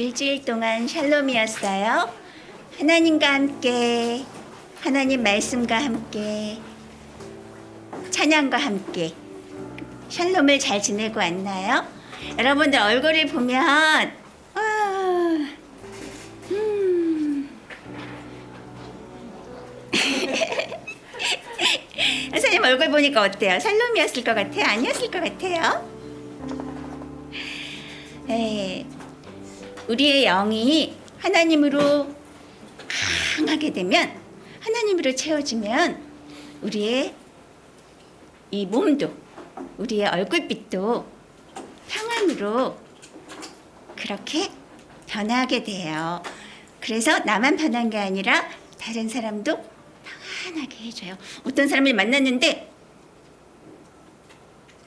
일주일 동안 샬롬이었어요. 하나님과 함께, 하나님 말씀과 함께, 찬양과 함께 샬롬을 잘 지내고 왔나요? 여러분들 얼굴을 보면 선생님 얼굴 보니까 어때요? 샬롬이었을 것 같아요? 아니었을 것 같아요? 네, 우리의 영이 하나님으로 강하게 되면, 하나님으로 채워지면 우리의 이 몸도, 우리의 얼굴빛도 평안으로 그렇게 변하게 돼요. 그래서 나만 변한 게 아니라 다른 사람도 평안하게 해줘요. 어떤 사람을 만났는데,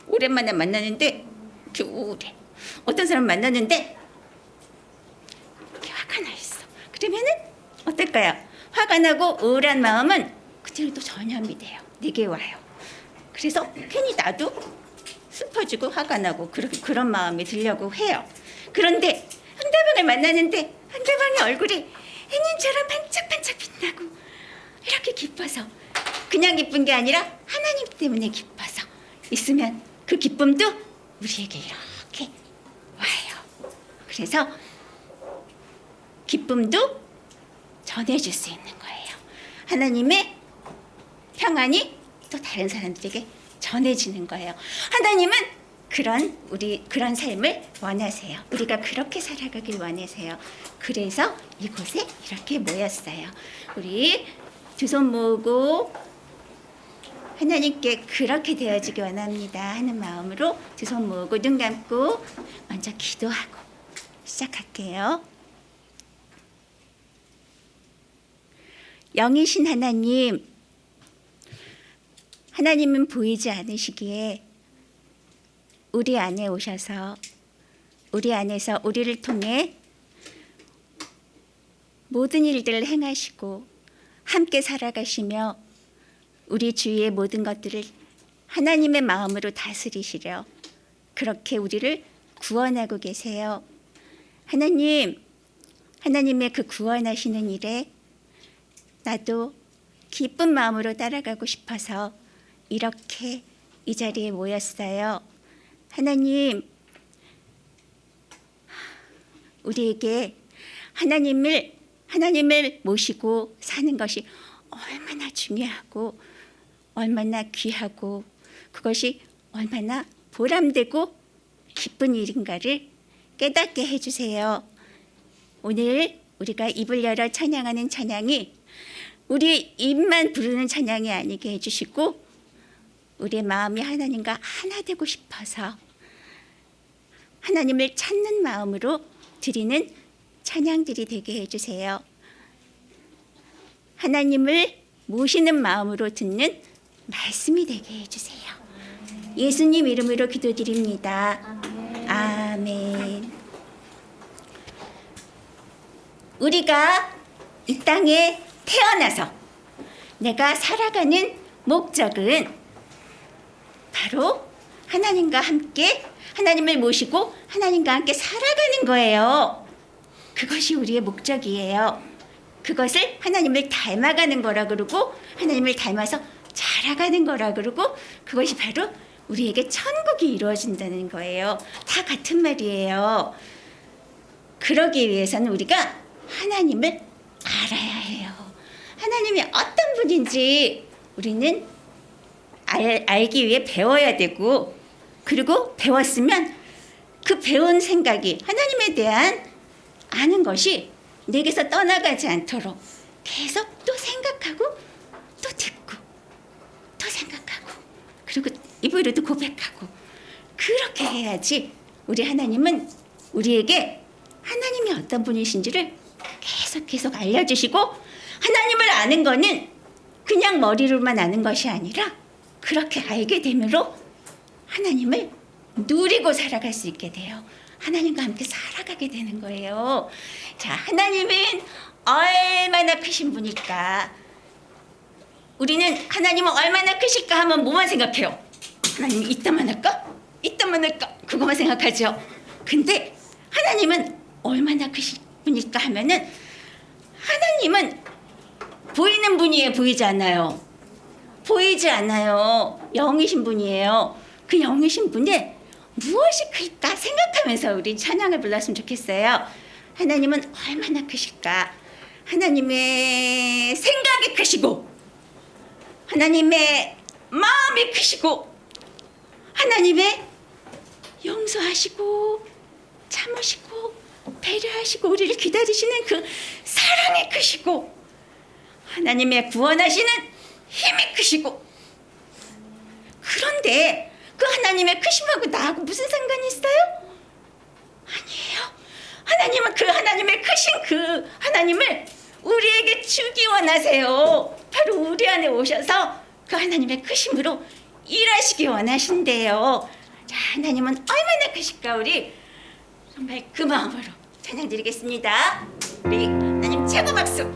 오랜만에 만났는데 이렇게 우울해. 어떤 사람 만났는데 이렇게 화가 나 있어. 그러면은 어떨까요? 화가 나고 우울한 마음은 그대로 또 전염이 돼요. 내게 와요. 그래서 괜히 나도 슬퍼지고 화가 나고 그런 마음이 들려고 해요. 그런데 상대방을 만나는데 상대방의 얼굴이 햇님처럼 반짝반짝 빛나고 이렇게 기뻐서, 그냥 기쁜 게 아니라 하나님 때문에 기뻐서 있으면 그 기쁨도 우리에게 이렇게 와요. 그래서 기쁨도 전해줄 수 있는 거예요. 하나님의 평안이 또 다른 사람들에게 전해지는 거예요. 하나님은 그런 삶을 원하세요. 우리가 그렇게 살아가길 원하세요. 그래서 이곳에 이렇게 모였어요. 우리 두 손 모으고 하나님께 그렇게 되어지기 원합니다 하는 마음으로 두 손 모으고 눈 감고 먼저 기도하고 시작할게요. 영이신 하나님, 하나님은 보이지 않으시기에 우리 안에 오셔서 우리 안에서 우리를 통해 모든 일들을 행하시고 함께 살아가시며 우리 주위의 모든 것들을 하나님의 마음으로 다스리시려 그렇게 우리를 구원하고 계세요. 하나님, 하나님의 그 구원하시는 일에 나도 기쁜 마음으로 따라가고 싶어서 이렇게 이 자리에 모였어요. 하나님, 우리에게 하나님을 모시고 사는 것이 얼마나 중요하고 얼마나 귀하고 그것이 얼마나 보람되고 기쁜 일인가를 깨닫게 해주세요. 오늘 우리가 입을 열어 찬양하는 찬양이 우리 입만 부르는 찬양이 아니게 해주시고 우리의 마음이 하나님과 하나 되고 싶어서 하나님을 찾는 마음으로 드리는 찬양들이 되게 해주세요. 하나님을 모시는 마음으로 듣는 말씀이 되게 해주세요. 예수님 이름으로 기도드립니다. 아멘. 우리가 이 땅에 태어나서 내가 살아가는 목적은 바로 하나님과 함께, 하나님을 모시고 하나님과 함께 살아가는 거예요. 그것이 우리의 목적이에요. 그것을 하나님을 닮아가는 거라 그러고 하나님을 닮아서 자라가는 거라 그러고 그것이 바로 우리에게 천국이 이루어진다는 거예요. 다 같은 말이에요. 그러기 위해서는 우리가 하나님을 알아야 해요. 하나님이 어떤 분인지 우리는 알기 위해 배워야 되고, 그리고 배웠으면 그 배운 생각이, 하나님에 대한 아는 것이 내게서 떠나가지 않도록 계속 또 생각하고 또 듣고 또 생각하고 그리고 입으로도 고백하고 그렇게 해야지 우리 하나님은 우리에게 하나님이 어떤 분이신지를 계속 알려주시고, 하나님을 아는 거는 그냥 머리로만 아는 것이 아니라 그렇게 알게 됨으로 하나님을 누리고 살아갈 수 있게 돼요. 하나님과 함께 살아가게 되는 거예요. 자, 하나님은 얼마나 크신 분일까? 우리는 하나님은 얼마나 크실까 하면 뭐만 생각해요? 하나님 이따만 할까? 이따만 할까? 그것만 생각하죠. 근데 하나님은 얼마나 크신 분일까 하면은 하나님은 보이는 분이에요? 보이지 않아요? 보이지 않아요. 영이신 분이에요. 그 영이신 분의 무엇이 클까 생각하면서 우리 찬양을 불렀으면 좋겠어요. 하나님은 얼마나 크실까? 하나님의 생각이 크시고 하나님의 마음이 크시고 하나님의 용서하시고 참으시고 배려하시고 우리를 기다리시는 그 사랑이 크시고 하나님의 구원하시는 힘이 크시고 그런데 그 하나님의 크심하고 나하고 무슨 상관이 있어요? 아니에요. 하나님은 그 하나님의 크신 그 하나님을 우리에게 주기 원하세요. 바로 우리 안에 오셔서 그 하나님의 크심으로 일하시기 원하신대요. 자, 하나님은 얼마나 크실까 우리 정말 그 마음으로 찬양 드리겠습니다. 우리 하나님 최고 박수.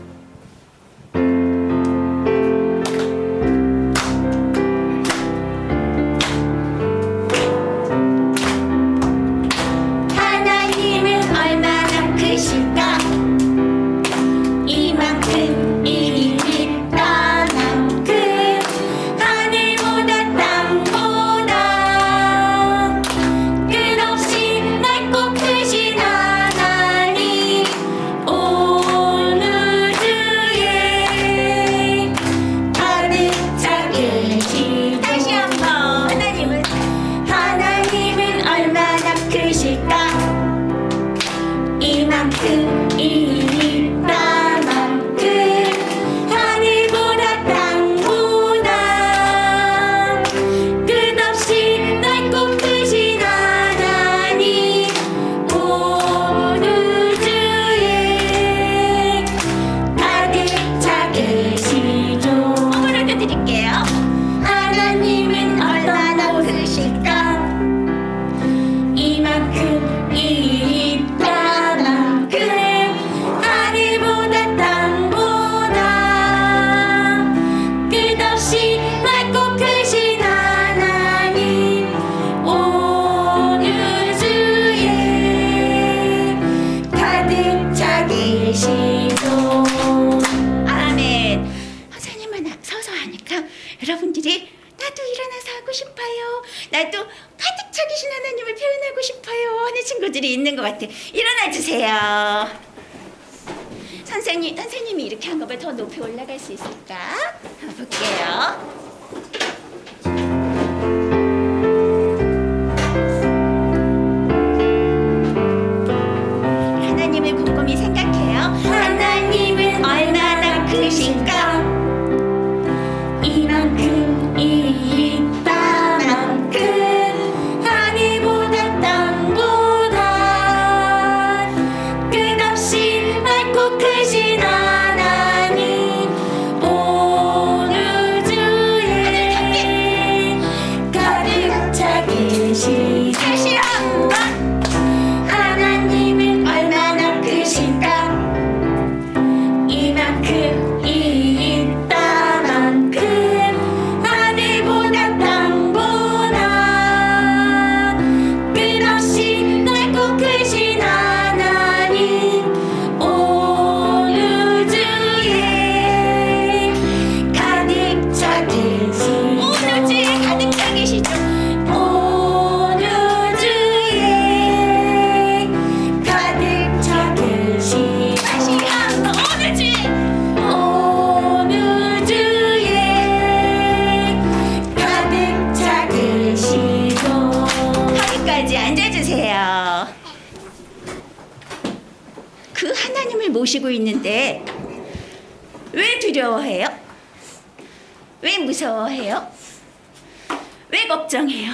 하나님은 얼마나 크실까? 이만큼 이만큼 하늘보다 땅보다 끝없이 넓고 크신 하나님 온 우주에 가득 차 계시고 다시 한번 하나님은 얼마나 크실까? 이만큼 하늘보다 땅보다 끝없이 넓고 크신 하나님 온 우주에 가득 차 계시죠. 한번을 더 드릴게요. 하나님은 얼마나 크실까? 이만큼 하늘보다 땅보다 끝없이 넓고 크신 하나님 온 우주에 가득 차 계시죠. 아멘. 선생님은 서서 하니까 여러분들이 나도 일어나서 하고 싶어요. 나도 가득 차 계신 하나님을 표현하고 싶어요 하는 친구들이 있는 것 같아요. 일어나 주세요. 선생님이 이렇게 한 것보다 더 높이 올라갈 수 있을까? 한번 볼게요. 하나님을 곰곰이 생각해요. 하나님은 얼마나 크신가? 이만큼 하늘보다 땅보다 끝없이 넓고 크신 하나님 온 우주에 가득 차 계시죠. 다시 한번. 하나님은 얼마나 크실까? 이만큼 하늘보다 땅보다 끝없이 넓고 크신 하나님 온 우주에 가득 차 계시죠. 온 우주에 가득 차 계시죠. 온 우주에 가득 차 계시죠. 다시 한번. 온 우주에 온 우주에 가득 차 계시죠. 거기까지 앉아주세요. 그 하나님을 모시고 있는데 왜 두려워해요? 왜 무서워해요? 왜 걱정해요?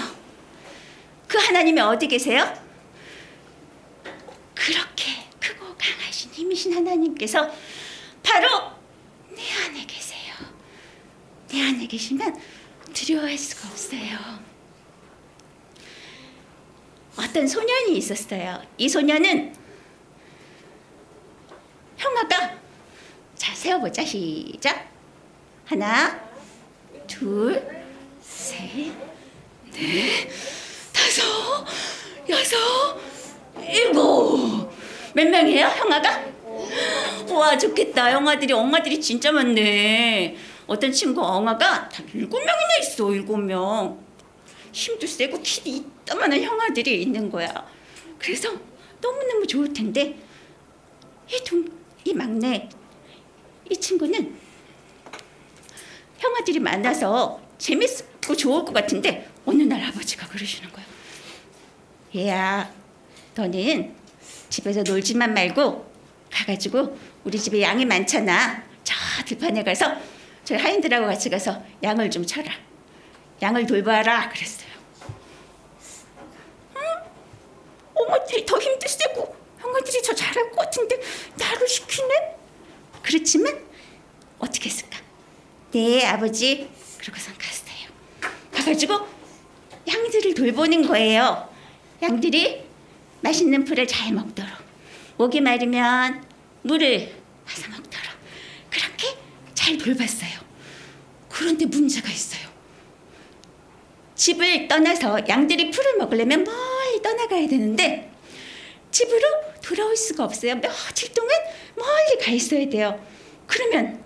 그 하나님이 어디 계세요? 그렇게 크고 강하신 힘이신 하나님께서 바로 내 안에 계세요. 내 안에 계시면 두려워할 수가 없어요. 어떤 소년이 있었어요. 이 소년은 형아가 자 세어보자. 시작. 하나, 둘, 셋, 넷, 다섯, 여섯, 일곱. 몇 명이에요, 형아가? 와, 좋겠다. 형아들이, 엄마들이 진짜 많네. 어떤 친구 엉아가 다 7명이나 있어. 7명. 힘도 세고 키도 이따만한 형아들이 있는 거야. 그래서 너무너무 좋을 텐데 이 막내 이 친구는 형아들이 많아서 재밌고 좋을 것 같은데 어느 날 아버지가 그러시는 거야. 얘야, 너는 집에서 놀지만 말고 가가지고 우리 집에 양이 많잖아. 저 들판에 가서 저희 하인들하고 같이 가서 양을 좀 쳐라. 양을 돌봐라 그랬어요. 응? 어머들이 더 힘도 세고 형아들이 더 잘할 것 같은데 나를 시키네? 그렇지만 어떻게 했을까? 네, 아버지. 그러고선 갔어요. 가가지고 양들을 돌보는 거예요. 양들이 맛있는 풀을 잘 먹도록, 목이 마르면 물을 마서 먹도록 그렇게 잘 돌봤어요. 그런데 문제가 있어요. 집을 떠나서 양들이 풀을 먹으려면 멀리 떠나가야 되는데 집으로 돌아올 수가 없어요. 며칠 동안 멀리 가 있어야 돼요. 그러면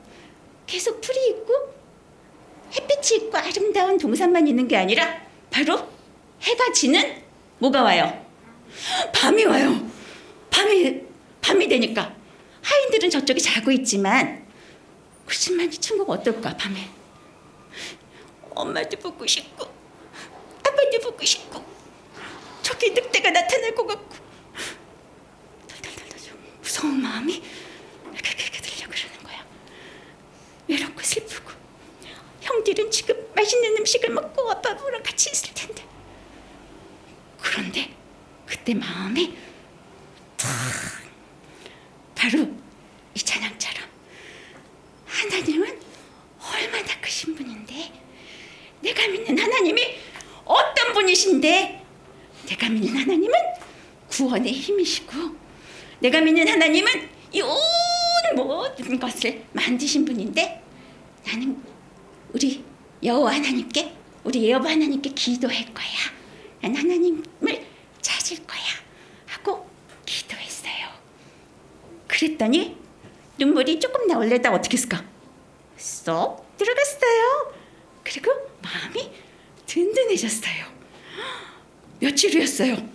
계속 풀이 있고 햇빛이 있고 아름다운 동산만 있는 게 아니라 바로 해가 지는 뭐가 와요? 밤이 와요. 밤이 되니까 하인들은 저쪽에 자고 있지만 그렇지만 이 친구가 어떨까? 밤에 엄마도 보고 싶고 아빠도 보고 싶고 저기 늑대가 나타날 것 같고 무서운 마음이 이렇게 들려 그러는 거야. 외롭고 슬프고 형들은 지금 맛있는 음식을 먹고 아빠랑 같이 있을 텐데 그런데 그때 마음이 탁 바로 이 찬양처럼 하나님은 얼마나 크신 분인데 내가 믿는 하나님이 어떤 분이신데 내가 믿는 하나님은 구원의 힘이시고 내가 믿는 하나님은 이 온 모든 것을 만드신 분인데 나는 우리 여호와 하나님께 우리 여호와 하나님께 기도할 거야. 난 하나님을 찾을 거야 하고 기도했어요. 그랬더니 눈물이 조금 나올래다 어떻게 했을까? 쏙 들어갔어요. 그리고 마음이 든든해졌어요. 며칠 후였어요.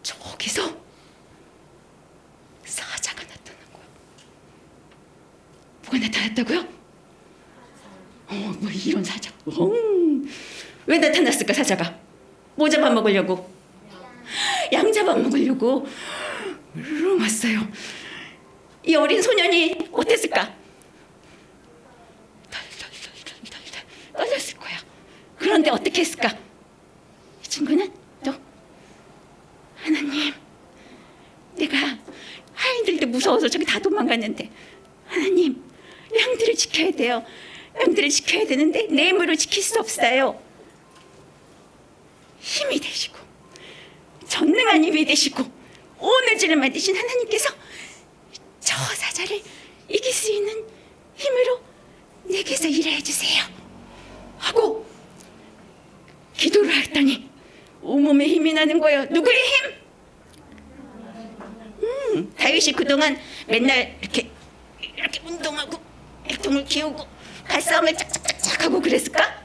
저기서 사자가 나타난 거야. 뭐가 나타났다고요? 뭐 이런 사자. 왜 나타났을까 사자가? 뭐 잡아먹으려고? 양 잡아먹으려고 왔어요. 이 어린 소년이 어땠을까? 떨렸을 거야. 그런데 어떻게 했을까? 이 친구는 또 하나님, 내가 하인들도 무서워서 저기 다 도망갔는데 하나님, 양들을 지켜야 돼요. 양들을 지켜야 되는데 내 힘으로 지킬 수 없어요. 힘이 되시고 전능한 힘이 되시고 온 우주를 만드신 하나님께서 저 사자를 이길 수 있는 힘으로 내게서 일해 주세요 하고 기도를 했더니 온몸에 힘이 나는 거예요. 누구의 힘? 다윗이 그동안 맨날 이렇게 운동하고 액통을 키우고 발싸움을 짝짝짝짝 하고 그랬을까?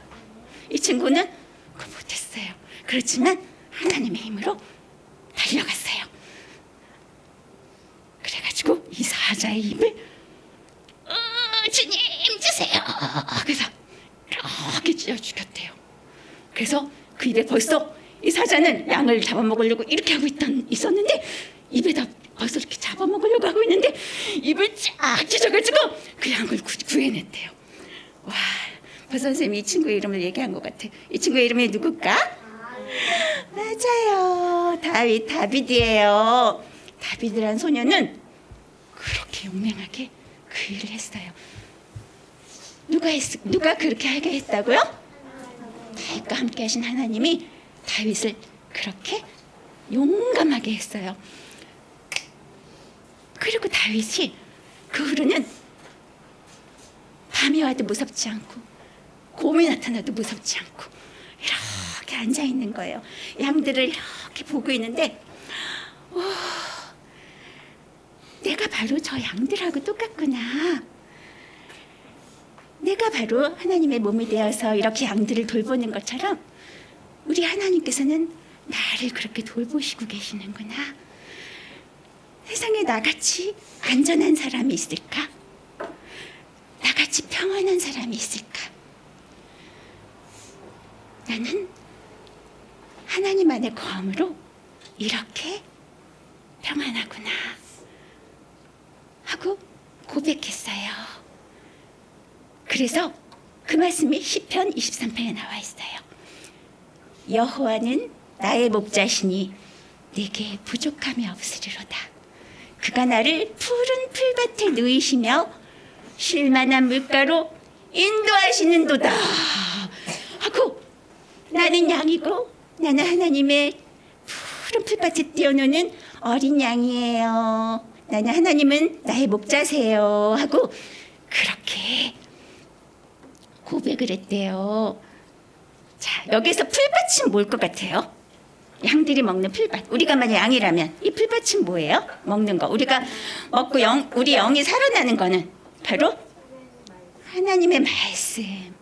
이 친구는 그거 못했어요. 그렇지만 하나님의 힘으로 달려갔어요. 그래가지고 이 사자의 입을 주님 주세요. 그래서 이렇게 찢어 죽였대요. 그래서 그 입에 벌써 이 사자는 양을 잡아먹으려고 이렇게 하고 있었는데 입에다 벌써 이렇게 잡아먹으려고 하고 있는데 입을 쫙 찢어가지고 그 양을 구해냈대요. 와, 박 선생님이 이 친구의 이름을 얘기한 것 같아. 이 친구의 이름이 누굴까? 맞아요. 다윗이에요. 다윗이란 소녀는 그렇게 용맹하게 그 일을 했어요. 누가 그렇게 하게 했다고요? 다윗과 함께 하신 하나님이 다윗을 그렇게 용감하게 했어요. 그리고 다윗이 그 후로는 밤이 와도 무섭지 않고 곰이 나타나도 무섭지 않고 이렇게 앉아 있는 거예요. 양들을 이렇게 보고 있는데 내가 바로 저 양들하고 똑같구나. 내가 바로 하나님의 몸이 되어서 이렇게 양들을 돌보는 것처럼 우리 하나님께서는 나를 그렇게 돌보시고 계시는구나. 세상에 나같이 안전한 사람이 있을까? 나같이 평안한 사람이 있을까? 나는 하나님 안의 거함으로 이렇게 평안하구나 하고 고백했어요. 그래서 그 말씀이 시편 23편에 나와 있어요. 여호와는 나의 목자시니 내게 부족함이 없으리로다. 그가 나를 푸른 풀밭에 누이시며 쉴만한 물가로 인도하시는도다 하고, 나는 양이고 나는 하나님의 푸른 풀밭에 뛰어노는 어린 양이에요. 나는 하나님은 나의 목자세요 하고 그렇게 고백을 했대요. 자, 여기서 풀밭은 뭘 것 같아요? 양들이 먹는 풀밭. 우리가 만약 양이라면 이 풀밭은 뭐예요? 먹는 거. 우리가 먹고 우리 영이 살아나는 거는 바로 하나님의 말씀.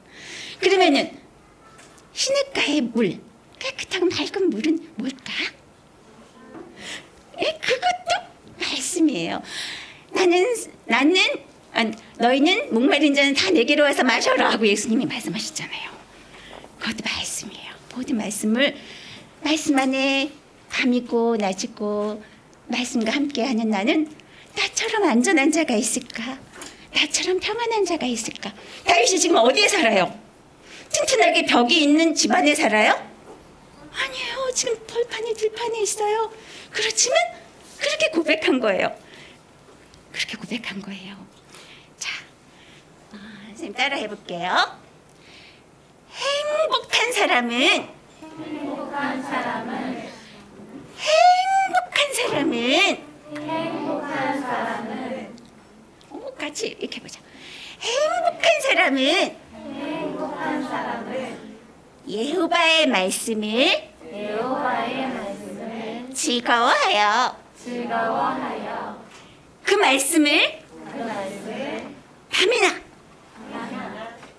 그러면은 시냇가의 물, 깨끗하고 맑은 물은 뭘까? 그것도 말씀이에요. 너희는 목마른 자는 다 내게로 와서 마셔라 하고 예수님이 말씀하셨잖아요. 그것도 말씀이에요. 모든 말씀을 말씀 안에 밤이고 낮이고 말씀과 함께하는 나는 나처럼 안전한 자가 있을까? 나처럼 평안한 자가 있을까? 다윗이 지금 어디에 살아요? 튼튼하게 벽이 있는 집안에 살아요? 아니에요. 지금 벌판에 들판에 있어요. 그렇지만 그렇게 고백한 거예요. 그렇게 고백한 거예요. 자, 선생님 따라 해볼게요. 행복한 사람은 같이 이렇게 보자. 행복한 사람은 여호와의 말씀을 즐거워하여 그 말씀을 밤이나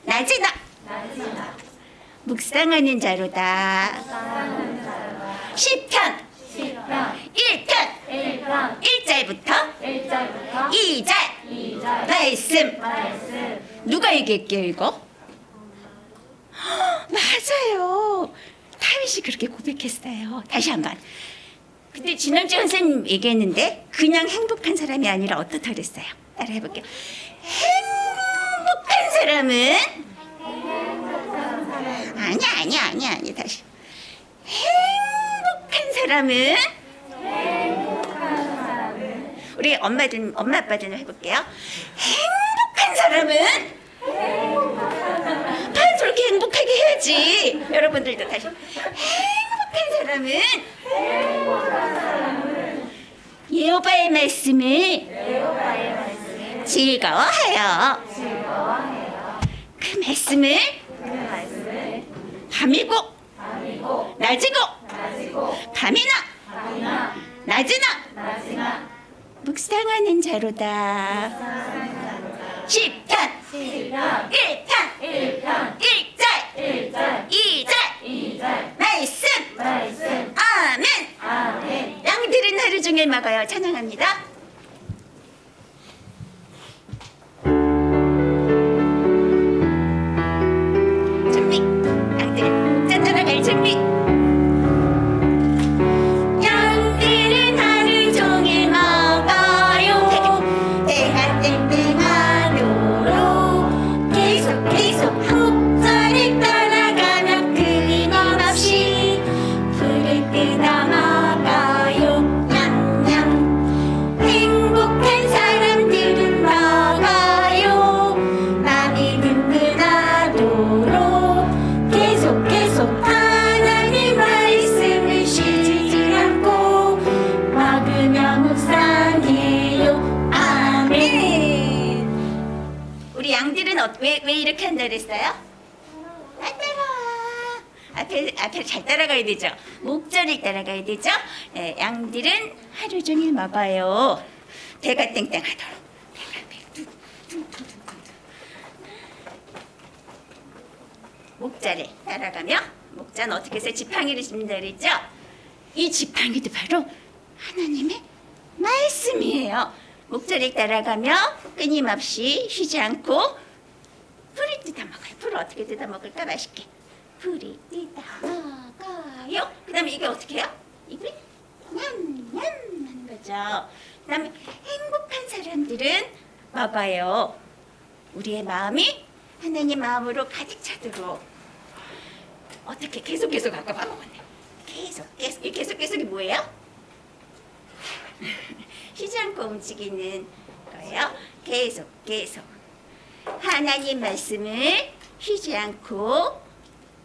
낮이나 묵상하는 자로다. 시편 1편 1절부터 2절 말씀. 누가 얘기할게요 이거? 맞아요. 다윗이 그렇게 고백했어요. 다시 한번. 그때 진원주 선생님 얘기했는데 그냥 행복한 사람이 아니라 어떻다 그랬어요? 따라 해볼게요. 행복한 사람은 아니 다시. 행복한 사람은 우리 엄마 아빠들 해볼게요. 행복한 사람은 다 저렇게 행복하게 해야지. 여러분들도 다시. 행복한 사람은 여호와의 말씀을 즐거워하여 그 말씀을 밤이고 낮이고 밤이나 낮이나 묵상하는 자로다. 시편 1편 1절 2절 말씀. 아멘. 양들은 하루 종일 먹어요. 찬양합니다. 준비. 양들 목자 따라갈 준비. 양들은 하루 종일 먹어요. 때가 땡땡하도록 계속 목자를 따라가면 끊임없이 풀을 뜯어 먹어요. 냠냠. 행복한 사람들은 먹어요. 마음이 든든하도록 계속 하나님 말씀을 쉬지 않고 먹으며 묵상해요. 아멘. 우리 양들은 왜 이렇게 한다 그랬어요? 앞에 잘 따라가야 되죠. 목절을 따라가야 되죠. 양들은 하루 종일 먹어요. 대가 땡땡하도록. 목자를 따라가며 목자는 어떻게 해서 지팡이를 짚는다 그랬죠? 이 지팡이도 바로 하나님의 말씀이에요. 목자를 따라가며 끊임없이 쉬지 않고 풀을 뜯어 먹어요. 풀을 어떻게 뜯어 먹을까? 맛있게. 풀이 뜯어 먹어요. 그 다음에 이게 어떻게 해요? 입을 냠냠 하는 거죠. 그 다음에 행복한 사람들은 먹어요. 우리의 마음이 하나님 마음으로 가득 차도록 어떻게 계속 아까 봐먹었네. 계속 이 계속이 뭐예요? 쉬지 않고 움직이는 거예요. 계속 하나님 말씀을 쉬지 않고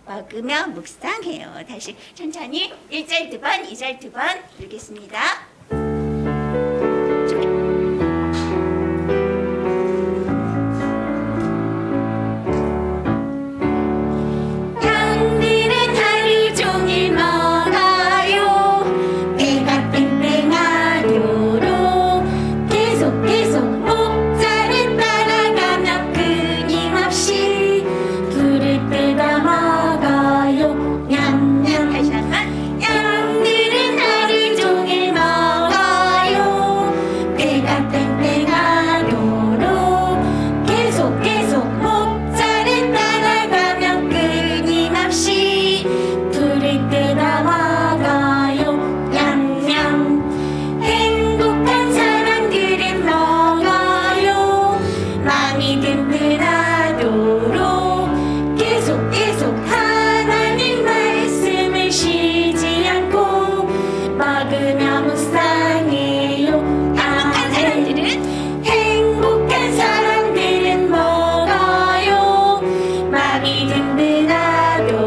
먹으며 묵상해요. 다시 천천히 1절 2번 2절 2번 읽겠습니다. 양들은 하루 종일 먹어요. 배가 뺑뺑하도록 계속 목자를 따라가며 끊임없이 풀을 뜯어 먹어요. 냠냠. 다시 한번. 양들은 하루 종일 먹어요. 배가 뺑뺑하도록 계속 목자를 따라가며 끊임없이 풀을 뜯어 먹어요. 냠냠. 행복한 사람들은 먹어요. 마음이 든든하도록 계속 하나님 말씀을 쉬지 않고 먹으며 묵상해요. 행복한 사람들은 행복한 사람들은 먹어요. 마음이 든든하도록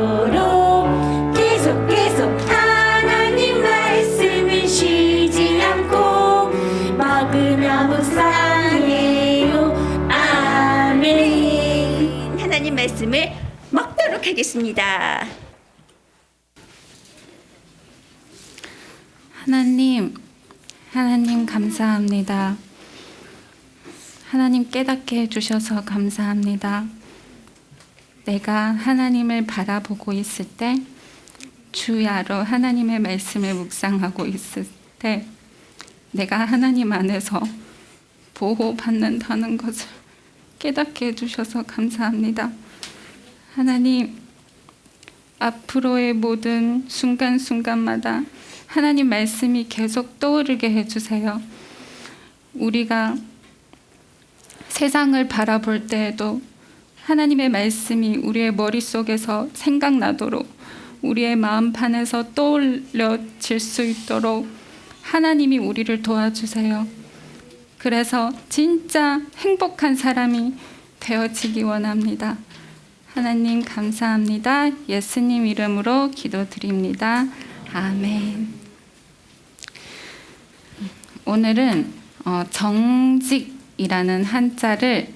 계속 하나님 말씀을 쉬지 않고 먹으며 묵상해요. 아멘. 하나님 말씀을 먹도록 하겠습니다. 하나님 감사합니다. 하나님 깨닫게 해주셔서 감사합니다. 내가 하나님을 바라보고 있을 때, 주야로 하나님의 말씀을 묵상하고 있을 때, 내가 하나님 안에서 보호받는다는 것을 깨닫게 해주셔서 감사합니다. 하나님, 앞으로의 모든 순간순간마다 하나님 말씀이 계속 떠오르게 해주세요. 우리가 세상을 바라볼 때에도 하나님의 말씀이 우리의 머릿속에서 생각나도록, 우리의 마음판에서 떠올려질 수 있도록 하나님이 우리를 도와주세요. 그래서 진짜 행복한 사람이 되어지기 원합니다. 하나님 감사합니다. 예수님 이름으로 기도드립니다. 아멘. 오늘은 정직이라는 한자를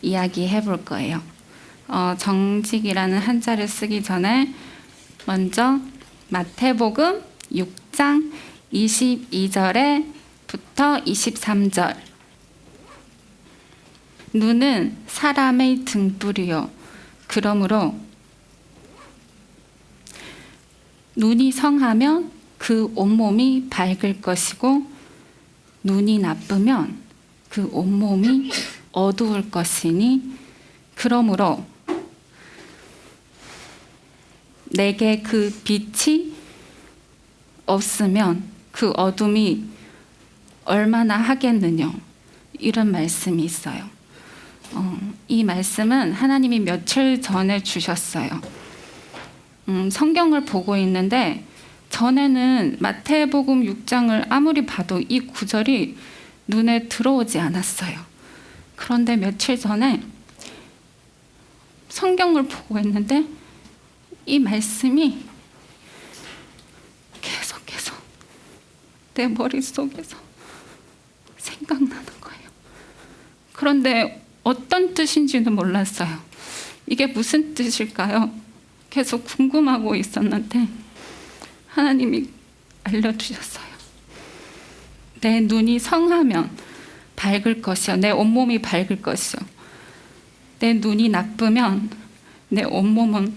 이야기해 볼 거예요. 정직이라는 한자를 쓰기 전에 먼저 마태복음 6장 22절에부터 23절. 눈은 사람의 등불이요. 그러므로 눈이 성하면 그 온몸이 밝을 것이고, 눈이 나쁘면 그 온몸이 어두울 것이니, 그러므로 내게 그 빛이 없으면 그 어둠이 얼마나 하겠느냐, 이런 말씀이 있어요. 이 말씀은 하나님이 며칠 전에 주셨어요. 성경을 보고 있는데 전에는 마태복음 6장을 아무리 봐도 이 구절이 눈에 들어오지 않았어요. 그런데 며칠 전에 성경을 보고 있는데 이 말씀이 계속 내 머릿속에서 생각나는 거예요. 그런데 어떤 뜻인지는 몰랐어요. 이게 무슨 뜻일까요? 계속 궁금하고 있었는데 하나님이 알려주셨어요. 내 눈이 성하면 밝을 것이요. 내 온몸이 밝을 것이요. 내 눈이 나쁘면 내 온몸은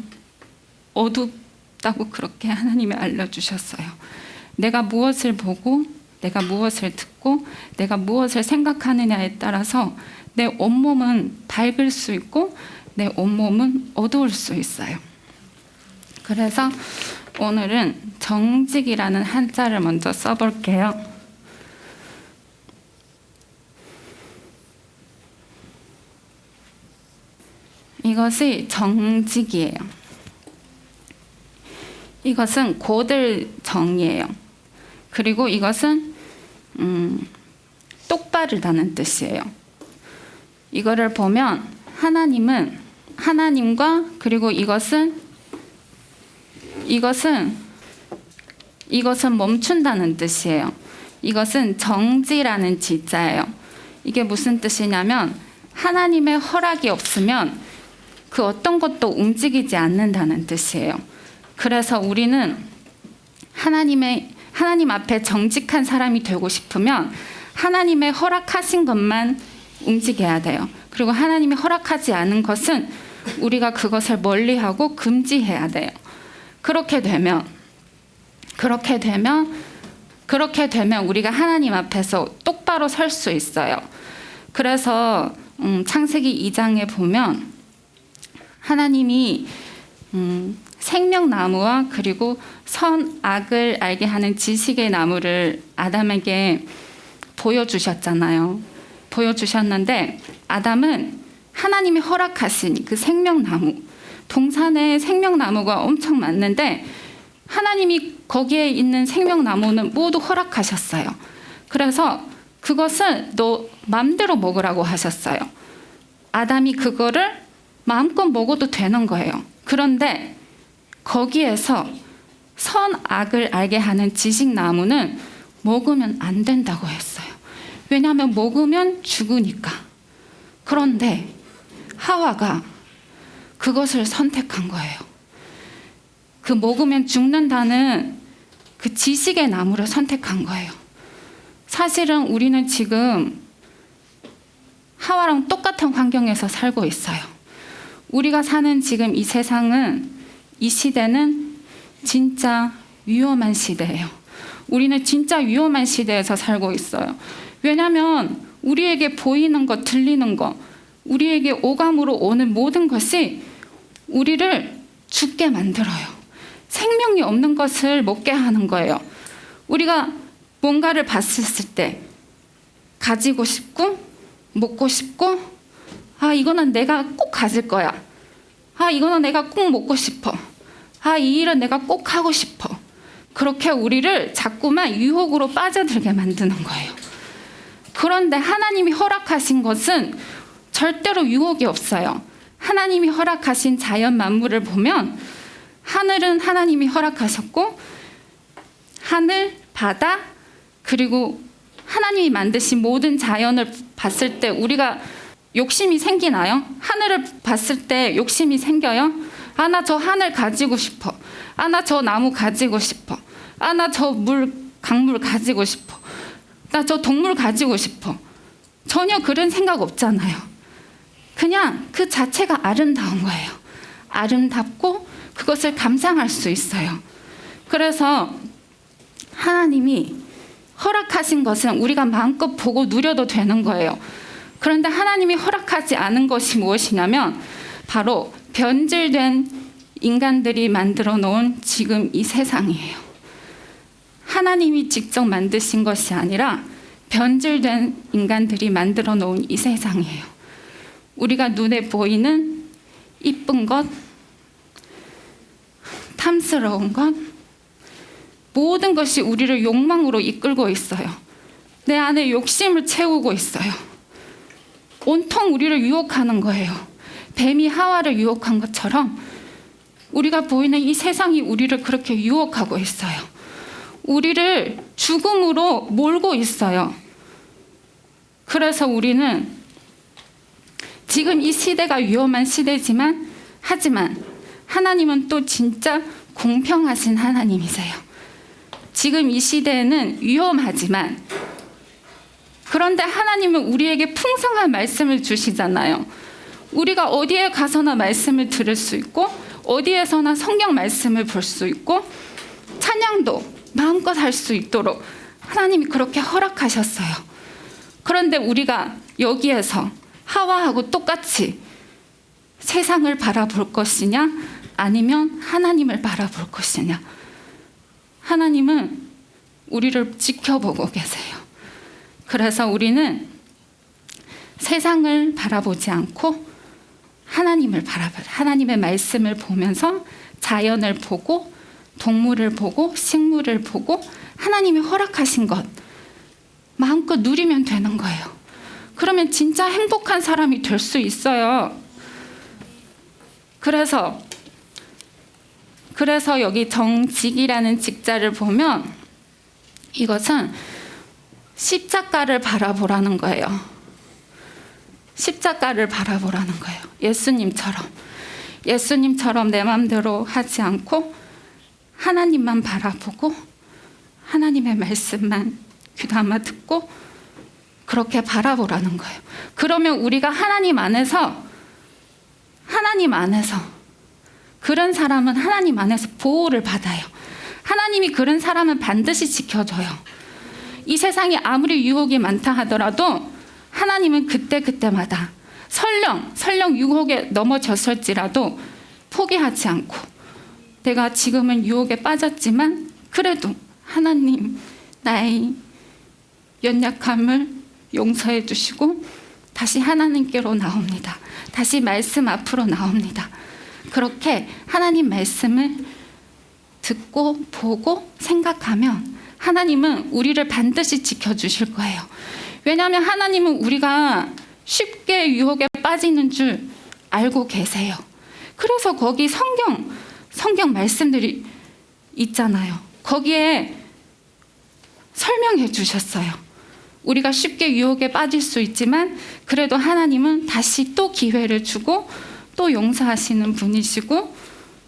어둡다고 그렇게 하나님이 알려주셨어요. 내가 무엇을 보고 내가 무엇을 듣고 내가 무엇을 생각하느냐에 따라서 내 온몸은 밝을 수 있고 내 온몸은 어두울 수 있어요. 그래서 오늘은 정직이라는 한자를 먼저 써볼게요. 이것이 정직이에요. 이것은 고들 정이에요. 그리고 이것은 똑바르다는 뜻이에요. 이거를 보면 하나님은 하나님과 그리고 이것은 멈춘다는 뜻이에요. 이것은 정지라는 지자예요. 이게 무슨 뜻이냐면 하나님의 허락이 없으면 그 어떤 것도 움직이지 않는다는 뜻이에요. 그래서 우리는 하나님 앞에 정직한 사람이 되고 싶으면 하나님의 허락하신 것만 움직여야 돼요. 그리고 하나님이 허락하지 않은 것은 우리가 그것을 멀리하고 금지해야 돼요. 그렇게 되면 우리가 하나님 앞에서 똑바로 설 수 있어요. 그래서 창세기 2장에 보면 하나님이 생명나무와 그리고 선악을 알게 하는 지식의 나무를 아담에게 보여주셨잖아요. 보여주셨는데 아담은 하나님이 허락하신 그 생명나무, 동산에 생명나무가 엄청 많은데 하나님이 거기에 있는 생명나무는 모두 허락하셨어요. 그래서 그것을 너 마음대로 먹으라고 하셨어요. 아담이 그거를 마음껏 먹어도 되는 거예요. 그런데 거기에서 선악을 알게 하는 지식나무는 먹으면 안 된다고 했어요. 왜냐하면 먹으면 죽으니까. 그런데 하와가 그것을 선택한 거예요. 그 먹으면 죽는다는 그 지식의 나무를 선택한 거예요. 사실은 우리는 지금 하와랑 똑같은 환경에서 살고 있어요. 우리가 사는 지금 이 세상은, 이 시대는 진짜 위험한 시대예요. 우리는 진짜 위험한 시대에서 살고 있어요. 왜냐하면 우리에게 보이는 것, 들리는 것, 우리에게 오감으로 오는 모든 것이 우리를 죽게 만들어요. 생명이 없는 것을 먹게 하는 거예요. 우리가 뭔가를 봤을 때 가지고 싶고 먹고 싶고, 아, 이거는 내가 꼭 가질 거야. 아, 이거는 내가 꼭 먹고 싶어. 아, 이 일은 내가 꼭 하고 싶어. 그렇게 우리를 자꾸만 유혹으로 빠져들게 만드는 거예요. 그런데 하나님이 허락하신 것은 절대로 유혹이 없어요. 하나님이 허락하신 자연 만물을 보면 하늘은 하나님이 허락하셨고, 하늘, 바다, 그리고 하나님이 만드신 모든 자연을 봤을 때 우리가 욕심이 생기나요? 하늘을 봤을 때 욕심이 생겨요? 아, 나 저 하늘 가지고 싶어. 아, 나 저 나무 가지고 싶어. 아, 나 저 강물 가지고 싶어. 나 저 동물 가지고 싶어. 전혀 그런 생각 없잖아요. 그냥 그 자체가 아름다운 거예요. 아름답고 그것을 감상할 수 있어요. 그래서 하나님이 허락하신 것은 우리가 마음껏 보고 누려도 되는 거예요. 그런데 하나님이 허락하지 않은 것이 무엇이냐면 바로 변질된 인간들이 만들어 놓은 지금 이 세상이에요. 하나님이 직접 만드신 것이 아니라 변질된 인간들이 만들어 놓은 이 세상이에요. 우리가 눈에 보이는 이쁜 것, 탐스러운 것, 모든 것이 우리를 욕망으로 이끌고 있어요. 내 안에 욕심을 채우고 있어요. 온통 우리를 유혹하는 거예요. 뱀이 하와를 유혹한 것처럼 우리가 보이는 이 세상이 우리를 그렇게 유혹하고 있어요. 우리를 죽음으로 몰고 있어요. 그래서 우리는 지금 이 시대가 위험한 시대지만, 하지만 하나님은 또 진짜 공평하신 하나님이세요. 지금 이 시대에는 위험하지만 그런데 하나님은 우리에게 풍성한 말씀을 주시잖아요. 우리가 어디에 가서나 말씀을 들을 수 있고 어디에서나 성경 말씀을 볼 수 있고 찬양도 마음껏 할 수 있도록 하나님이 그렇게 허락하셨어요. 그런데 우리가 여기에서 하와하고 똑같이 세상을 바라볼 것이냐 아니면 하나님을 바라볼 것이냐. 하나님은 우리를 지켜보고 계세요. 그래서 우리는 세상을 바라보지 않고 하나님의 말씀을 보면서 자연을 보고 동물을 보고 식물을 보고 하나님이 허락하신 것 마음껏 누리면 되는 거예요. 그러면 진짜 행복한 사람이 될 수 있어요. 그래서 여기 정직이라는 직자를 보면 이것은 십자가를 바라보라는 거예요. 십자가를 바라보라는 거예요. 예수님처럼 내 마음대로 하지 않고 하나님만 바라보고 하나님의 말씀만 귀담아 듣고 그렇게 바라보라는 거예요. 그러면 우리가 하나님 안에서 그런 사람은 하나님 안에서 보호를 받아요. 하나님이 그런 사람은 반드시 지켜줘요. 이 세상에 아무리 유혹이 많다 하더라도 하나님은 그때마다 설령 유혹에 넘어졌을지라도 포기하지 않고 내가 지금은 유혹에 빠졌지만 그래도 하나님 나의 연약함을 용서해 주시고 다시 하나님께로 나옵니다. 다시 말씀 앞으로 나옵니다. 그렇게 하나님 말씀을 듣고 보고 생각하면 하나님은 우리를 반드시 지켜주실 거예요. 왜냐하면 하나님은 우리가 쉽게 유혹에 빠지는 줄 알고 계세요. 그래서 거기 성경 말씀들이 있잖아요. 거기에 설명해 주셨어요. 우리가 쉽게 유혹에 빠질 수 있지만 그래도 하나님은 다시 또 기회를 주고 또 용서하시는 분이시고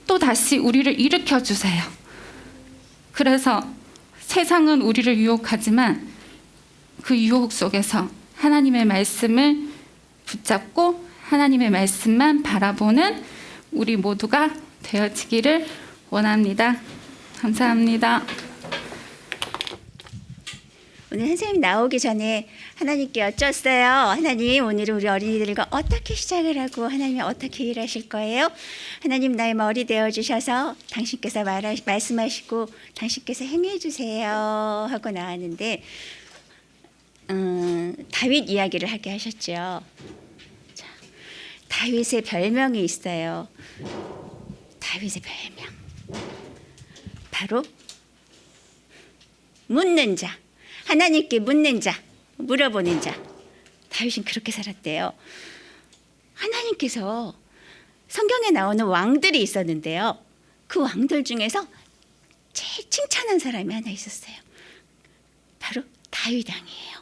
또 다시 우리를 일으켜 주세요. 그래서 세상은 우리를 유혹하지만 그 유혹 속에서 하나님의 말씀을 붙잡고 하나님의 말씀만 바라보는 우리 모두가 되어지기를 원합니다. 감사합니다. 오늘 선생님 나오기 전에 하나님께 여쭸어요. 하나님, 오늘은 우리 어린이들과 어떻게 시작을 하고 하나님이 어떻게 일하실 거예요? 하나님, 나의 머리 되어주셔서 당신께서 말씀하시고 당신께서 행해 주세요 하고 나왔는데 다윗 이야기를 하게 하셨죠. 자, 다윗의 별명이 있어요. 다윗의 별명 바로 묻는 자. 하나님께 묻는 자, 물어보는 자. 다윗은 그렇게 살았대요. 하나님께서 성경에 나오는 왕들이 있었는데요. 그 왕들 중에서 제일 칭찬한 사람이 하나 있었어요. 바로 다윗 왕이에요.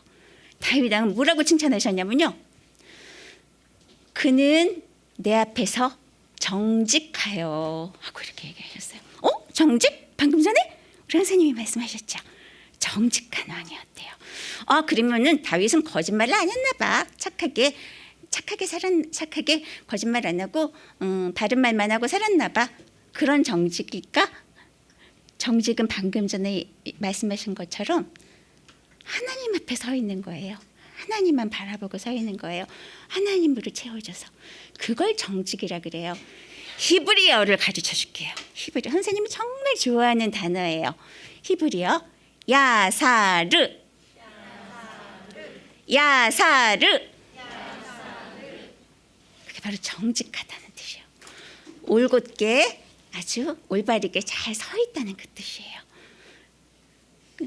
다윗 왕은 뭐라고 칭찬하셨냐면요. 그는 내 앞에서 정직하여 하고 이렇게 얘기하셨어요. 정직? 방금 전에 우리 선생님이 말씀하셨죠. 정직한 왕이었대요. 그러면은 다윗은 거짓말을 안 했나 봐. 착하게 거짓말 안 하고 바른 말만 하고 살았나 봐. 그런 정직일까? 정직은 방금 전에 말씀하신 것처럼 하나님 앞에 서 있는 거예요. 하나님만 바라보고 서 있는 거예요. 하나님으로 채워져서. 그걸 정직이라 그래요. 히브리어를 가르쳐 줄게요. 히브리어. 선생님이 정말 좋아하는 단어예요. 히브리어. 야사르. 그게 바로 정직하다는 뜻이에요. 올곧게 아주 올바르게 잘 서 있다는 그 뜻이에요.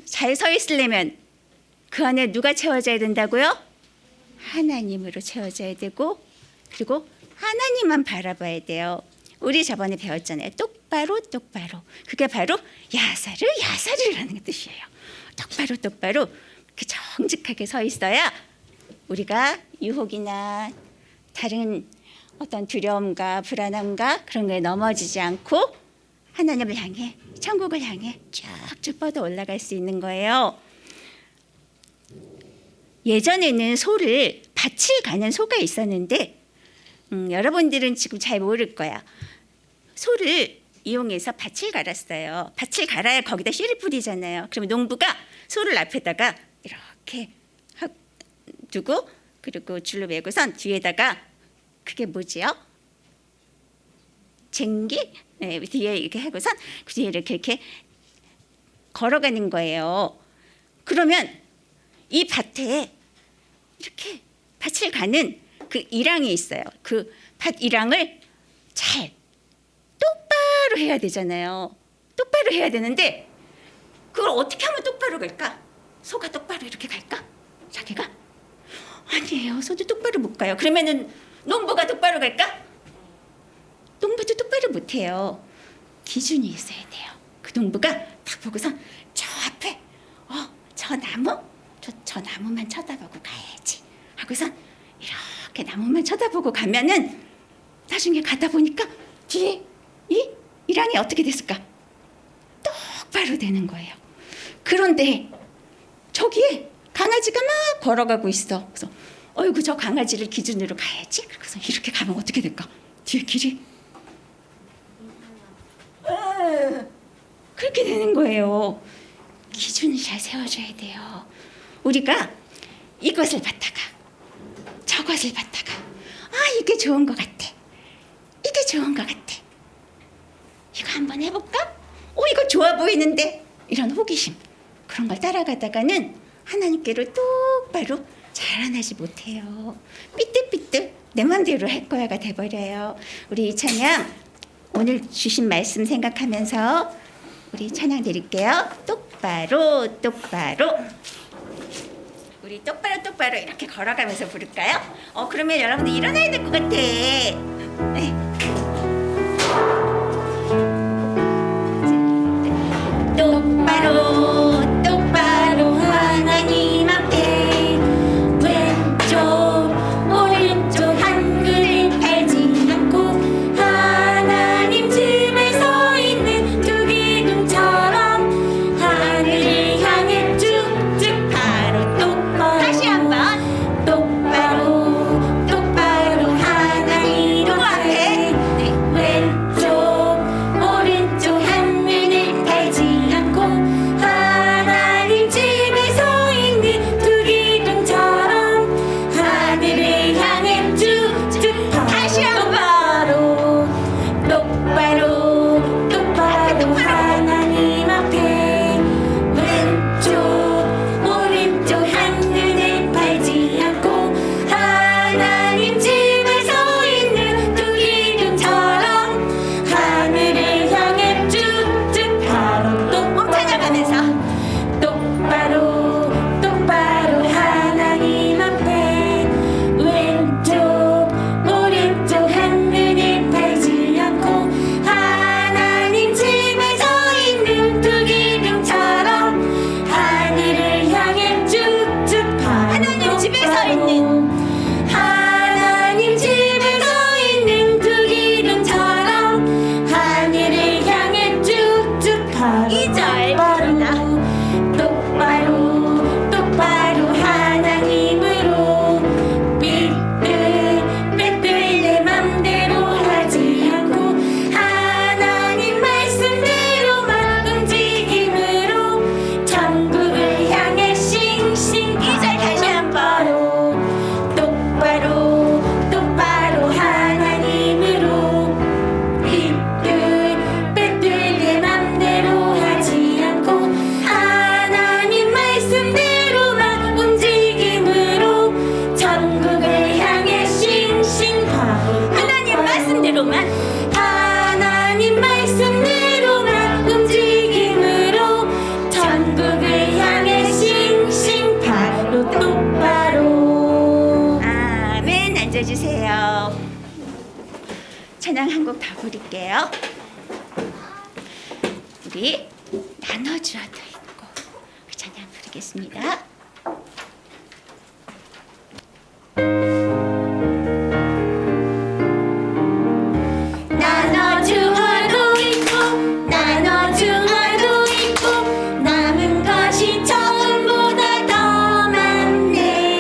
잘 서 있으려면 그 안에 누가 채워져야 된다고요? 하나님으로 채워져야 되고 그리고 하나님만 바라봐야 돼요. 우리 저번에 배웠잖아요. 똑바로. 그게 바로 야사르라는 뜻이에요. 똑바로 그 정직하게 서 있어야 우리가 유혹이나 다른 어떤 두려움과 불안함과 그런 거에 넘어지지 않고 하나님을 향해 천국을 향해 쭉쭉 뻗어 올라갈 수 있는 거예요. 예전에는 소를 밭을 가는 소가 있었는데 여러분들은 지금 잘 모를 거야. 소를 이용해서 밭을 갈았어요. 밭을 갈아야 거기다 씨를 뿌리잖아요. 그러면 농부가 소를 앞에다가 이렇게 두고 그리고 줄로 매고선 뒤에다가 그게 뭐지요? 쟁기? 네, 뒤에 이렇게 하고선 그 뒤에 이렇게 걸어가는 거예요. 그러면 이 밭에 이렇게 밭을 가는 그 일항이 있어요. 그 밭 일항을 잘 똑바로 해야 되잖아요. 똑바로 해야 되는데 그걸 어떻게 하면 똑바로 갈까? 소가 똑바로 이렇게 갈까? 자기가? 아니에요. 소도 똑바로 못 가요. 그러면은 농부가 똑바로 갈까? 농부도 똑바로 못 해요. 기준이 있어야 돼요. 그 농부가 딱 보고서 저 앞에 저 나무? 저 나무만 쳐다보고 가야지 하고선 이렇게 나무만 쳐다보고 가면은 나중에 가다 보니까 뒤에 이 일항이 어떻게 됐을까? 똑바로 되는 거예요. 그런데 저기에 강아지가 막 걸어가고 있어. 그래서 어이구 저 강아지를 기준으로 가야지. 그래서 이렇게 가면 어떻게 될까? 뒤에 길이 그렇게 되는 거예요. 기준을 잘 세워줘야 돼요. 우리가 이것을 봤다가 저것을 봤다가 이게 좋은 것 같아. 이게 좋은 것 같아. 이거 한번 해볼까? 이거 좋아 보이는데 이런 호기심 그런 걸 따라가다가는 하나님께로 똑바로 자라나지 못해요. 삐뚤삐뚤 내 맘대로 할 거야가 돼버려요. 우리 이 찬양 오늘 주신 말씀 생각하면서 우리 찬양 드릴게요. 똑바로 똑바로. 우리 똑바로 똑바로 이렇게 걸어가면서 부를까요? 그러면 여러분들 일어나야 될 것 같아. 네. 똑바로 똑바로 하나님 앞에 왼쪽 오른쪽 한글을 팔지 않고 하나님 집에 서 있는 두 기둥처럼 하늘을 향해 쭉쭉 바로 똑바로 다시 한번 똑바로 똑바로 하나님 앞에 왼쪽 오른쪽 한눈을 달지 않고 하나님 집에 서 있는 두 기둥처럼 하늘을 향해 쭉쭉 다시 한번 똑바로 똑바로 하나님 앞에 왼쪽 오른쪽 한눈을 팔지 않고 하나님 집에 서 있는 두 기둥처럼 하늘을 향해 쭉쭉 바로 멈춰나가면서 똑바로 똑바로 하나님 앞에 왼쪽 오른쪽 한눈을 팔지 않고 하나님 집에 서 있는 두 기둥처럼 하늘을 향해 쭉쭉 바로 하나님 집에 서 있는 하나님 집에 서 있는 두 기둥처럼 하늘을 향해 쭉쭉 바로 2절 똑바로 똑바로 하나님으로 삐뚤빼뚤 내 맘대로 하지 않고 하나님 말씀대로만 움직임으로 천국을 향해 싱싱 2절 다시 한번 똑바로 똑바로 하나님으로 삐뚤빼뚤 내 맘대로 하지 않고 하나님 말씀대로만 움직임으로 천국을 향해 싱싱 바로 하나님 말씀대로만 하나님 말씀대로만 움직임으로 천국을 향해 싱싱 바로 똑바로 아멘. 앉아주세요. 찬양 한 곡 더 부를게요. 우리 나눠주어도 있고 그 찬양 부르겠습니다. 나눠주어도 있고 나눠주어도 있고 남은 것이 전보다 더 많네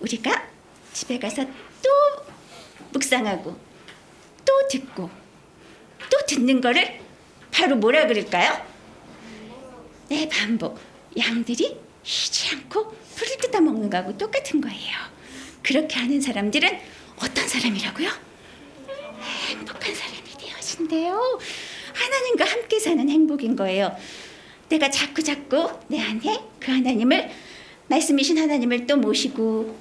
우리가 집에 가서 또 묵상하고 또 듣고 또 듣는 거를 바로 뭐라 그럴까요? 네, 반복. 양들이 쉬지 않고 풀을 뜯어 먹는 거하고 똑같은 거예요. 그렇게 하는 사람들은 어떤 사람이라고요? 행복한 사람이 되어진대요. 하나님과 함께 사는 행복인 거예요. 내가 자꾸 내 안에 그 하나님을, 말씀이신 하나님을 또 모시고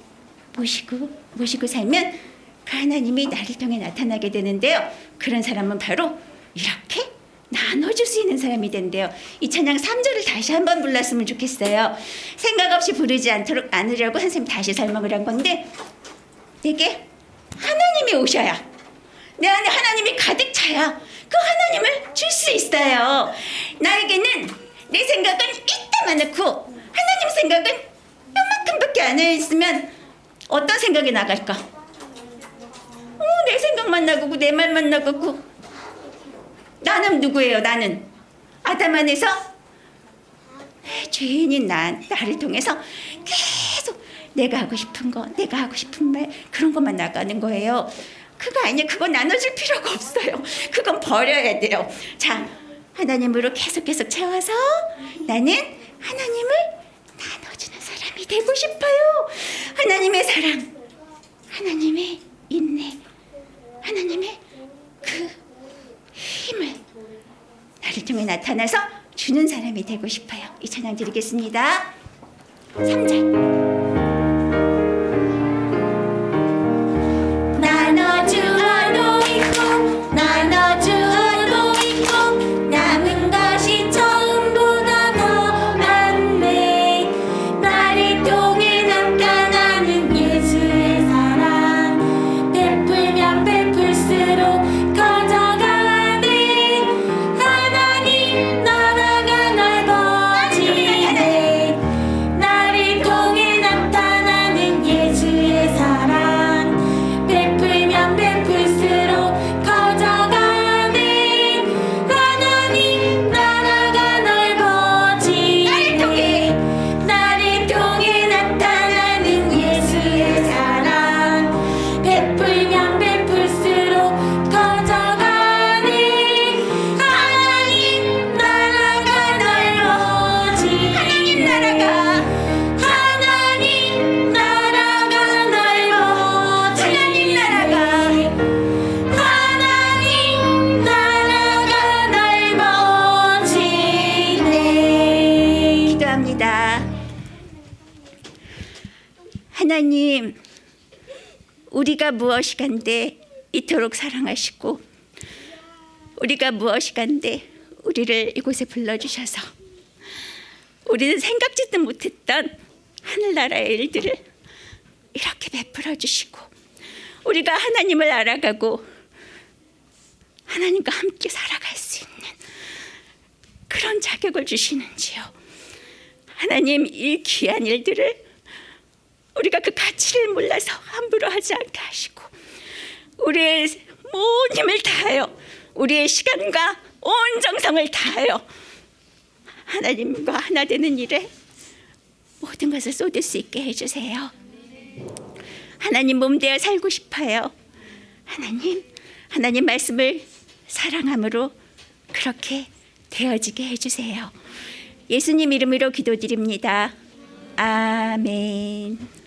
살면 그 하나님이 나를 통해 나타나게 되는데요. 그런 사람은 바로 이렇게 나눠줄 수 있는 사람이 된대요. 이 찬양 3절을 다시 한번 불렀으면 좋겠어요. 생각 없이 부르지 않으려고 선생님 다시 설명을 한 건데, 내게 하나님이 오셔야, 내 안에 하나님이 가득 차야 그 하나님을 줄 수 있어요. 나에게는 내 생각은 이따만 넣고 하나님 생각은 요만큼밖에 안 했으면 어떤 생각이 나갈까? 내 생각만 나고 내 말만 나고. 나는 누구예요? 나는 아담 안에서 죄인인 나를 통해서 계속 내가 하고 싶은 거, 내가 하고 싶은 말, 그런 것만 나가는 거예요. 그거 아니야. 그거 나눠줄 필요가 없어요. 그건 버려야 돼요. 자, 하나님으로 계속 채워서 나는 하나님을 나눠주는 사람이 되고 싶어요. 하나님의 사랑, 하나님의 인내, 하나님의 그 힘을 나를 통해 나타나서 주는 사람이 되고 싶어요. 이 찬양 드리겠습니다. 3절. 나눠주어도 있고 나눠주어도 있고 남은 것이 처음보다 더 많네. 나를 통해 나타나는 예수의 사랑 베풀면 베풀수록 커져가네. 하나님 나라가 넓어지네. 나를 통해 나타나는 예수의 사랑 베풀면 베풀수록 커져가네. 하나님 나라가 넓어지네. 나를 통해 나타나는 예수의 사랑 베풀면 베풀수록 커져가네. 하나님 나라가 넓어지네. 하나님 나라가 넓어지네. 하나님 나라가 넓어지네. 기도합니다. 하나님, 우리가 무엇이간데 이토록 사랑하시고, 우리가 무엇이간데 우리를 이곳에 불러주셔서 우리는 생각지도 못했던 하늘나라의 일들을 이렇게 베풀어 주시고, 우리가 하나님을 알아가고 하나님과 함께 살아갈 수 있는 그런 자격을 주시는지요. 하나님, 이 귀한 일들을 우리가 그 가치를 몰라서 함부로 하지 않게 하시고, 우리의 모든 힘을 다하여, 우리의 시간과 온 정성을 다하여 하나님과 하나 되는 일에 모든 것을 쏟을 수 있게 해주세요. 하나님 몸 되어 살고 싶어요. 하나님 말씀을 사랑함으로 그렇게 되어지게 해주세요. 예수님 이름으로 기도드립니다. 아멘.